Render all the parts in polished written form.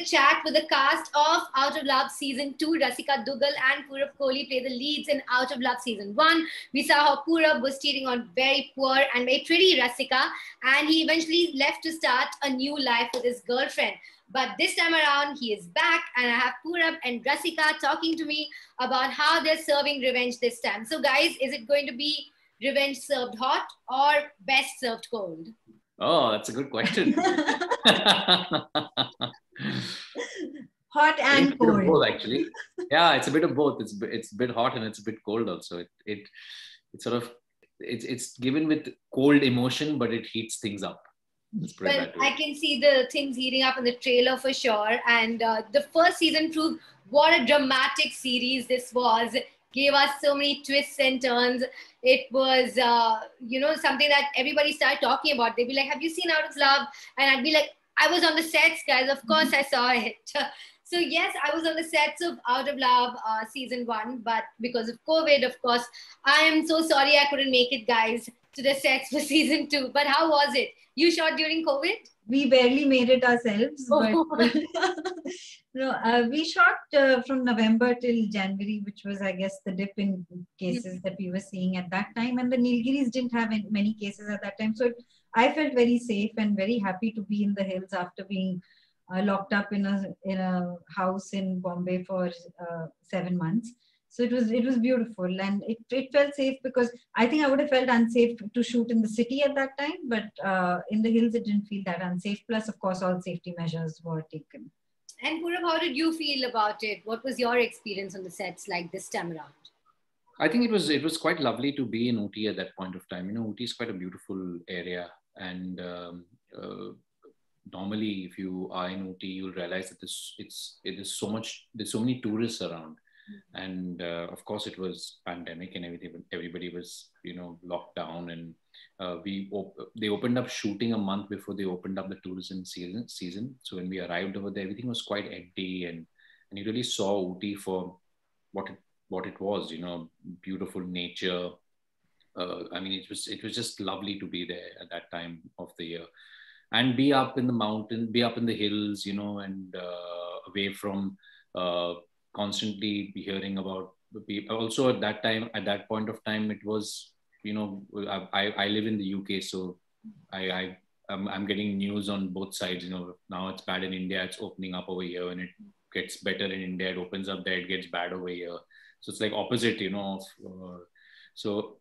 a chat with the cast of Out of Love Season 2. Rasika Dugal and Purab Kohli play the leads in Out of Love Season 1. We saw how Purab was cheating on very poor and very pretty Rasika, and he eventually left to start a new life with his girlfriend. But this time around, he is back, and I have Purab and Rasika talking to me about how they're serving revenge this time. So guys, is it going to be revenge served hot or best served cold? Oh, that's a good question. Hot and cold. Both, actually. Yeah, it's a bit of both. It's a bit hot and it's a bit cold also. It's given with cold emotion, but it heats things up. Well, I can see the things heating up in the trailer for sure. And the first season proved what a dramatic series this was. Gave us so many twists and turns. It was, something that everybody started talking about. They'd be like, have you seen Out of Love? And I'd be like, I was on the sets, guys. Of course, I saw it. So yes, I was on the sets of Out of Love Season 1. But because of COVID, of course, I am so sorry I couldn't make it, guys, to the sets for Season 2. But how was it? You shot during COVID? We barely made it ourselves. But we shot from November till January, which was, I guess, the dip in cases that we were seeing at that time. And the Nilgiris didn't have many cases at that time. So I felt very safe and very happy to be in the hills after being locked up in a house in Bombay for 7 months. So it was beautiful, and it felt safe, because I think I would have felt unsafe to shoot in the city at that time, but in the hills it didn't feel that unsafe. Plus, of course, all safety measures were taken. And Purab, how did you feel about it? What was your experience on the sets like this time around? I think it was quite lovely to be in Ooty at that point of time. You know, Ooty is quite a beautiful area, and normally if you are in Ooty, you'll realize that there's so many tourists around. And of course it was pandemic and everything, everybody was, locked down, and they opened up shooting a month before they opened up the tourism season. So when we arrived over there, everything was quite empty, and you really saw Ooty for what it was, beautiful nature. I mean, it was just lovely to be there at that time of the year and be up in the mountain, be up in the hills, and away from constantly hearing about the people. Also at that point of time, it was, I live in the UK, so I'm getting news on both sides. Now it's bad in India, it's opening up over here, and it gets better in India, it opens up there, it gets bad over here. So it's like opposite,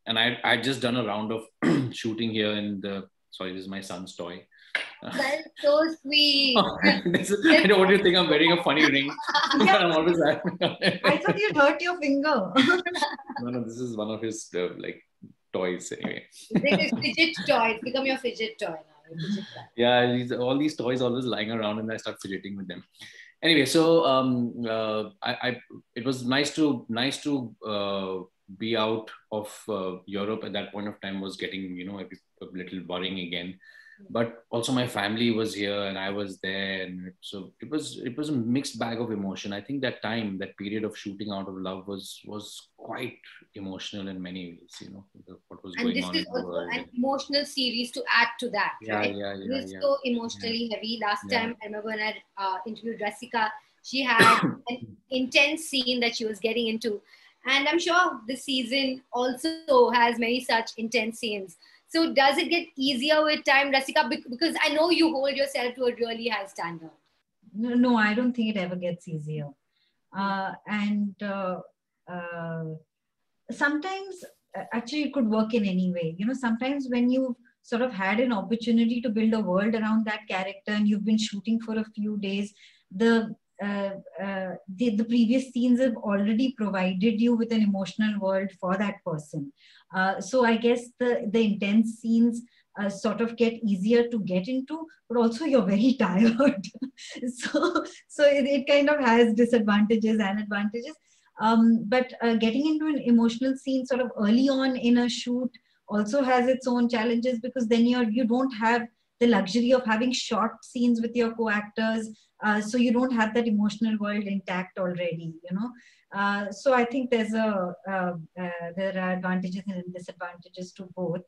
and I just done a round of shooting here in sorry, this is my son's toy. That's so sweet. I don't want you to think I'm wearing a funny ring. Yeah. I'm always I thought you'd hurt your finger. No, this is one of his toys anyway. It's like a fidget toy. It's become your fidget toy now. Yeah, all these toys always lying around, and I start fidgeting with them. Anyway, so it was nice to be out of Europe at that point of time. Was getting a little worrying again. But also my family was here and I was there, and so it was a mixed bag of emotion. I think that period of shooting Out of Love was quite emotional in many ways. What was going on. And this is also an emotional series to add to that, right? It was so emotionally heavy. Last time, I remember when I interviewed Rasika, she had an intense scene that she was getting into, and I'm sure this season also has many such intense scenes. So does it get easier with time, Rasika? Because I know you hold yourself to a really high standard. No, I don't think it ever gets easier. Sometimes, actually, it could work in any way. Sometimes when you've sort of had an opportunity to build a world around that character and you've been shooting for a few days, the previous scenes have already provided you with an emotional world for that person. So I guess the intense scenes sort of get easier to get into, but also you're very tired. so it kind of has disadvantages and advantages. But getting into an emotional scene sort of early on in a shoot also has its own challenges, because then you don't have the luxury of having short scenes with your co-actors. So you don't have that emotional world intact already, So I think there are advantages and disadvantages to both.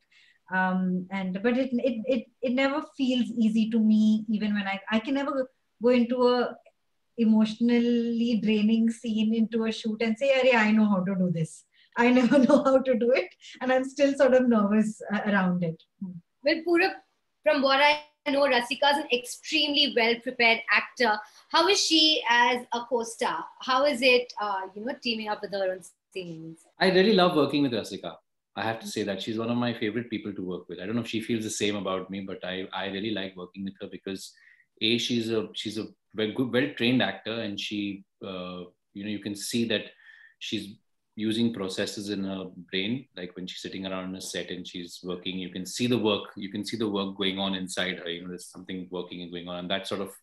But it never feels easy to me, even when I can never go into emotionally draining scene into a shoot and say, "Arey, I know how to do this. I never know how to do it, and I'm still sort of nervous around it." Well, Purab, from what I know, Rasika is an extremely well-prepared actor. How is she as a co-star? How is it, teaming up with her on scenes? I really love working with Rasika. I have to say that she's one of my favorite people to work with. I don't know if she feels the same about me, but I really like working with her because she's a very good, well trained actor, and she you can see that she's using processes in her brain, like when she's sitting around in a set and she's working. You can see the work going on inside her. There's something working and going on, and that sort of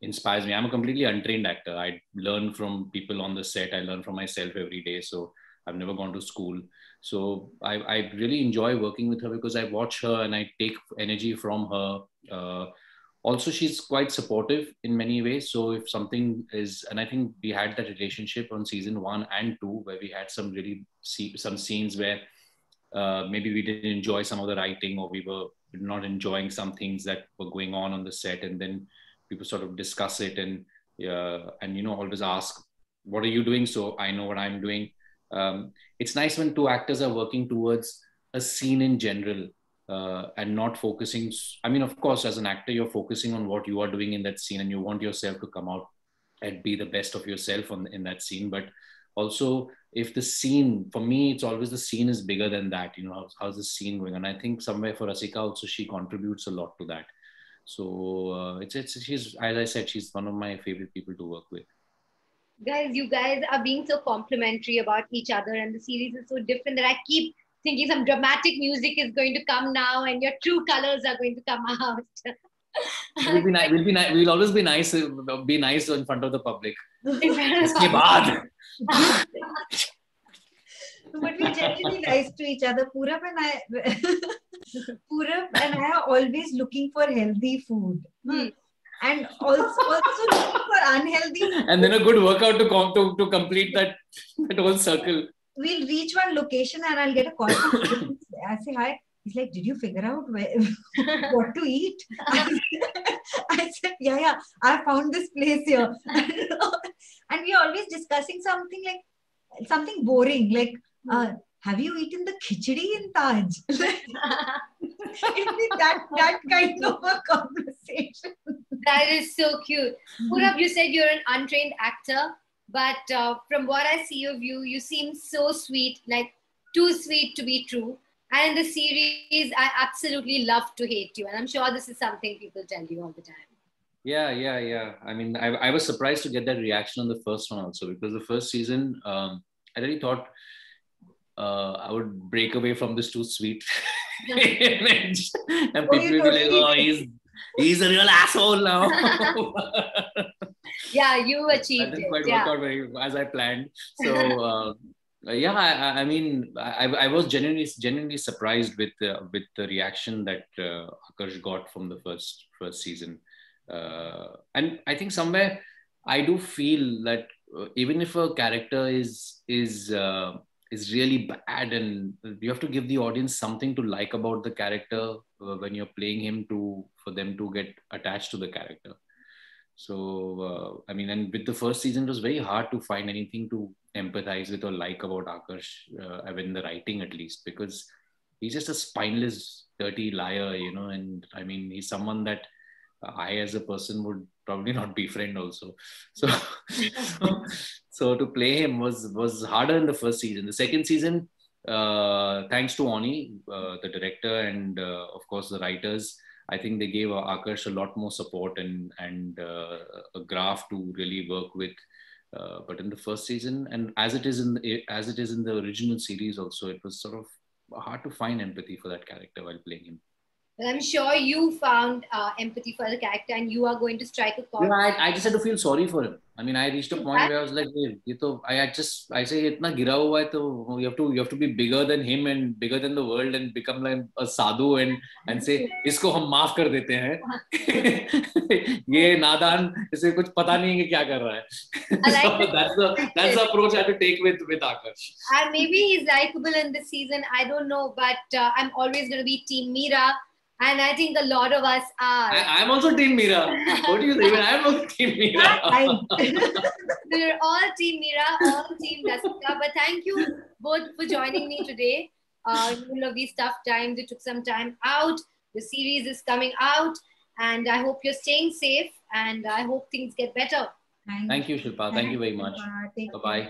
inspires me. I'm a completely untrained actor. I learn from people on the set. I learn from myself every day. So I've never gone to school. So I really enjoy working with her because I watch her and I take energy from her. Also, she's quite supportive in many ways. So if something is, and I think we had that relationship on season 1 and 2, where we had some some scenes where maybe we didn't enjoy some of the writing, or we were not enjoying some things that were going on the set, and then people sort of discuss it and always ask, "What are you doing?" So I know what I'm doing. It's nice when two actors are working towards a scene in general. And not focusing. I mean, of course, as an actor, you're focusing on what you are doing in that scene, and you want yourself to come out and be the best of yourself in that scene. But also, if the scene, for me, it's always the scene is bigger than that. How's the scene going? And I think somewhere for Rasika also, she contributes a lot to that. So she's, as I said, she's one of my favorite people to work with. Guys, you guys are being so complimentary about each other, and the series is so different that I keep thinking some dramatic music is going to come now and your true colors are going to come out. We'll be nice. We'll always be nice. Be nice in front of the public. But we're generally nice to each other. Purab and I are always looking for healthy food. And also looking for unhealthy food. And then a good workout to complete that whole circle. We'll reach one location and I'll get a call from him. I say hi. He's like, "Did you figure out what to eat?" I said, yeah, I found this place here. And we're always discussing something boring, like, have you eaten the khichdi in Taj? It's that kind of a conversation. That is so cute. Purab, you said you're an untrained actor. But from what I see of you, you seem so sweet, like too sweet to be true. And in the series, I absolutely love to hate you. And I'm sure this is something people tell you all the time. Yeah. I mean, I was surprised to get that reaction on the first one also, because the first season, I really thought I would break away from this too sweet image. And people would be like, "Oh, he's a real asshole now." Yeah, you achieved it. That didn't quite work out very as I planned. So I mean, I was genuinely surprised with the reaction that Akash got from the first season, and I think somewhere I do feel that even if a character is really bad, and you have to give the audience something to like about the character when you're playing him for them to get attached to the character. So, I mean, and with the first season, it was very hard to find anything to empathize with or like about Akash, in the writing at least, because he's just a spineless, dirty liar, and I mean, he's someone that I as a person would probably not befriend also. So to play him was harder in the first season. The second season, thanks to Oni, the director, and of course the writers, I think they gave Akash a lot more support and a graph to really work with. But in the first season, and as it is in the original series also, it was sort of hard to find empathy for that character while playing him. Well, I'm sure you found empathy for the character, and you are going to strike a chord. Yeah, I just had to feel sorry for him. I mean, I reached a point where I was like, I say, itna gira hua hai, to you have to be bigger than him and bigger than the world and become like a sadhu and say, isko hum maaf kar dete hain. Ye nadan, ise kuch pata nahi hai ki kya kar raha hai. So that's the approach I had to take with Akash. And maybe he's likable in this season. I don't know, but I'm always going to be Team Meera. And I think a lot of us are. I'm also Team Meera. What do you think? I'm also Team Meera. We're all Team Meera, all Team Nasika. But thank you both for joining me today. In the middle of these tough times, you took some time out. The series is coming out. And I hope you're staying safe. And I hope things get better. Thank you, Shilpa. Thank you very much. Bye-bye.